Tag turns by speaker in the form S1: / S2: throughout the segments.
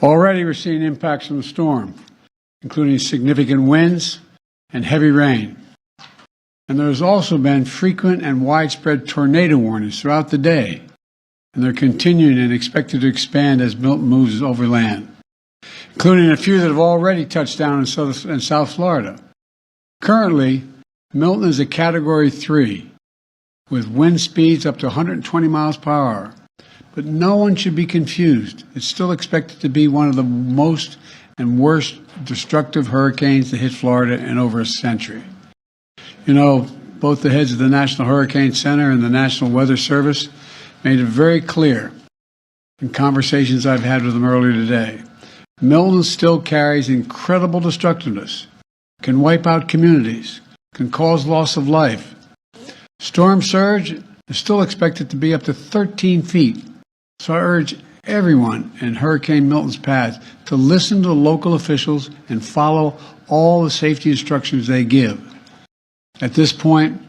S1: Already we're seeing impacts from the storm, including significant winds and heavy rain. And there's also been frequent and widespread tornado warnings throughout the day, and they're continuing and expected to expand as Milton moves overland, including a few that have already touched down in South Florida. Currently, Milton is a Category 3, with wind speeds up to 120 miles per hour. But no one should be confused. It's still expected to be one of the most and worst destructive hurricanes to hit Florida in over a century. You know, both the heads of the National Hurricane Center and the National Weather Service made it very clear in conversations I've had with them earlier today. Milton still carries incredible destructiveness, can wipe out communities, can cause loss of life. Storm surge is still expected to be up to 13 feet. So I urge everyone in Hurricane Milton's path to listen to local officials and follow all the safety instructions they give. At this point,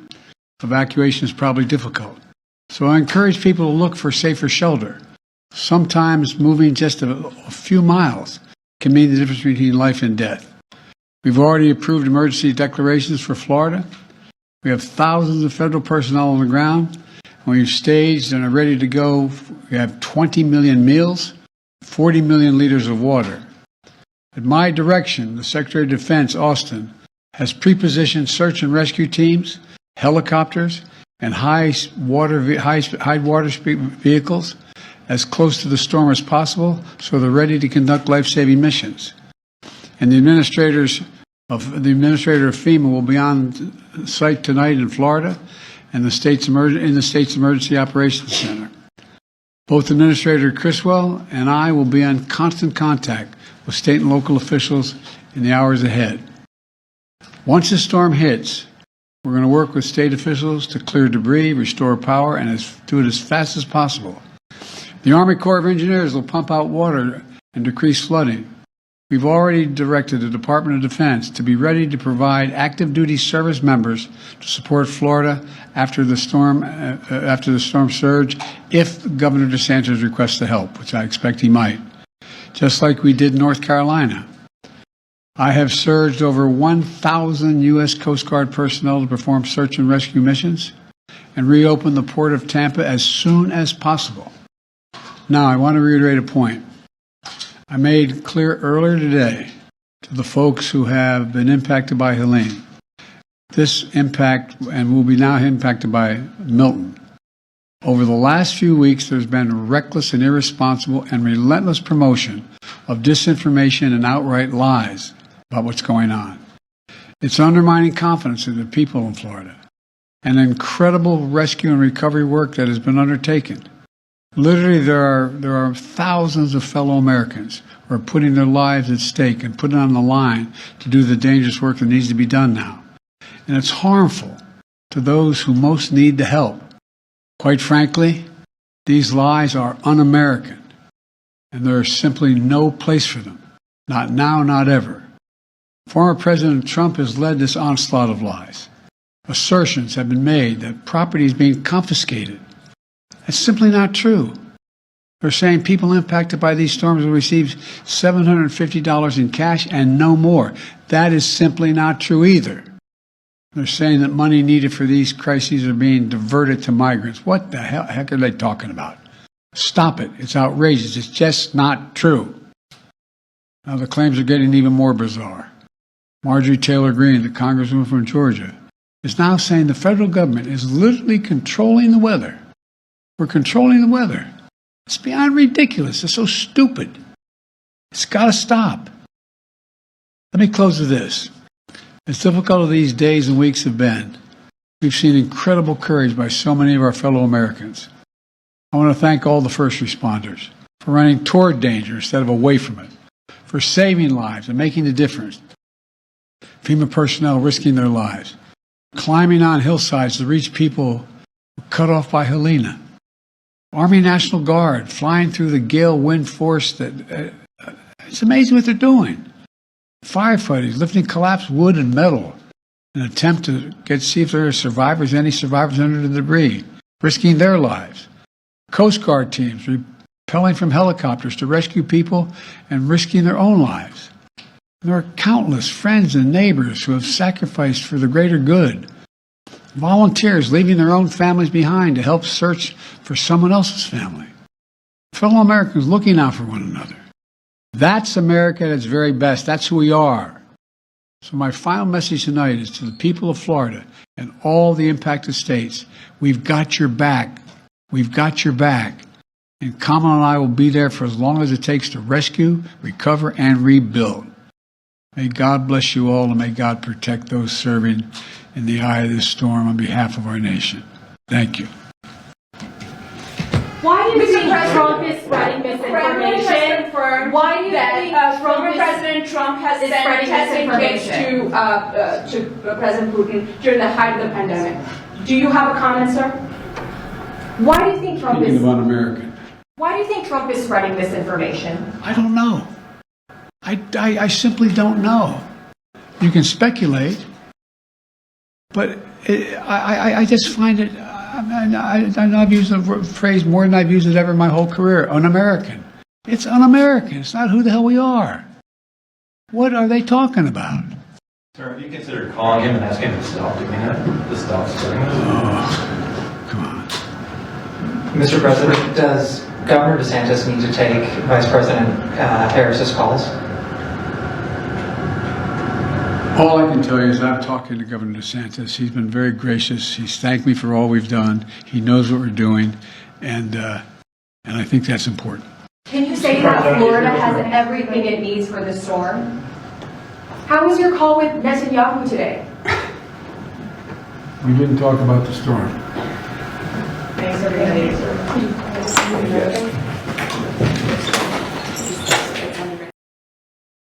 S1: evacuation is probably difficult. So I encourage people to look for safer shelter. Sometimes moving just a few miles can mean the difference between life and death. We've already approved emergency declarations for Florida. We have thousands of federal personnel on the ground. We've staged and are ready to go. We have 20 million meals, 40 million liters of water. At my direction, the Secretary of Defense, Austin, has pre-positioned search and rescue teams, helicopters, and high water speed vehicles as close to the storm as possible, so they're ready to conduct life-saving missions. And the administrator of FEMA will be on site tonight in Florida and in the state's Emergency Operations Center. Both Administrator Criswell and I will be in constant contact with state and local officials in the hours ahead. Once the storm hits, we're going to work with state officials to clear debris, restore power, and do it as fast as possible. The Army Corps of Engineers will pump out water and decrease flooding. We've already directed the Department of Defense to be ready to provide active duty service members to support Florida after the storm surge if Governor DeSantis requests the help, which I expect he might, just like we did in North Carolina. I have surged over 1,000 U.S. Coast Guard personnel to perform search and rescue missions and reopen the port of Tampa as soon as possible. Now, I want to reiterate a point I made clear earlier today to the folks who have been impacted by Helene. This impact, and will be now impacted by Milton. Over the last few weeks, there's been reckless and irresponsible and relentless promotion of disinformation and outright lies about what's going on. It's undermining confidence in the people in Florida and incredible rescue and recovery work that has been undertaken. Literally, there are thousands of fellow Americans who are putting their lives at stake and putting on the line to do the dangerous work that needs to be done now. And it's harmful to those who most need the help. Quite frankly, these lies are un-American, and there is simply no place for them. Not now, not ever. Former President Trump has led this onslaught of lies. Assertions have been made that property is being confiscated. That's simply not true. They're saying people impacted by these storms will receive $750 in cash and no more. That is simply not true either. They're saying that money needed for these crises are being diverted to migrants. What the heck are they talking about? Stop it. It's outrageous. It's just not true. Now the claims are getting even more bizarre. Marjorie Taylor Greene, the congresswoman from Georgia, is now saying the federal government is literally controlling the weather. We're controlling the weather. It's beyond ridiculous. It's so stupid. It's got to stop. Let me close with this. As difficult as these days and weeks have been, we've seen incredible courage by so many of our fellow Americans. I want to thank all the first responders for running toward danger instead of away from it, for saving lives and making a difference. FEMA personnel risking their lives, climbing on hillsides to reach people cut off by Helene. Army National Guard flying through the gale wind force it's amazing what they're doing. Firefighters lifting collapsed wood and metal in an attempt to see if there are any survivors under the debris, risking their lives. Coast Guard teams rappelling from helicopters to rescue people and risking their own lives. There are countless friends and neighbors who have sacrificed for the greater good. Volunteers leaving their own families behind to help search for someone else's family. Fellow Americans looking out for one another. That's America at its very best. That's who we are. So my final message tonight is to the people of Florida and all the impacted states. We've got your back. We've got your back. And Kamala and I will be there for as long as it takes to rescue, recover, and rebuild. May God bless you all, and may God protect those serving in the eye of this storm on behalf of our nation. Thank you.
S2: Why do you think Trump is spreading misinformation? Why do you think former President Trump has sent testing kits to President Putin during the height of the pandemic? Do you have a comment, sir? Why do you think Trump is un-American? Why do you think Trump is spreading misinformation?
S1: I don't know. I simply don't know. You can speculate, but I just find it. I've used the phrase more than I've used it ever in my whole career. Un-American. It's un-American. It's not who the hell we are. What are they talking about?
S3: Sir, have you considered calling him and asking him to stop doing that? To stop spreading this?
S1: Oh, come on.
S4: Mr. President, does Governor DeSantis need to take Vice President Harris's calls?
S1: All I can tell you is I'm talking to Governor DeSantis. He's been very gracious. He's thanked me for all we've done. He knows what we're doing, and I think that's important.
S2: Can you say that Florida has everything it needs for the storm? How was your call with Netanyahu today?
S1: We didn't talk about the storm.
S2: Thanks, everybody.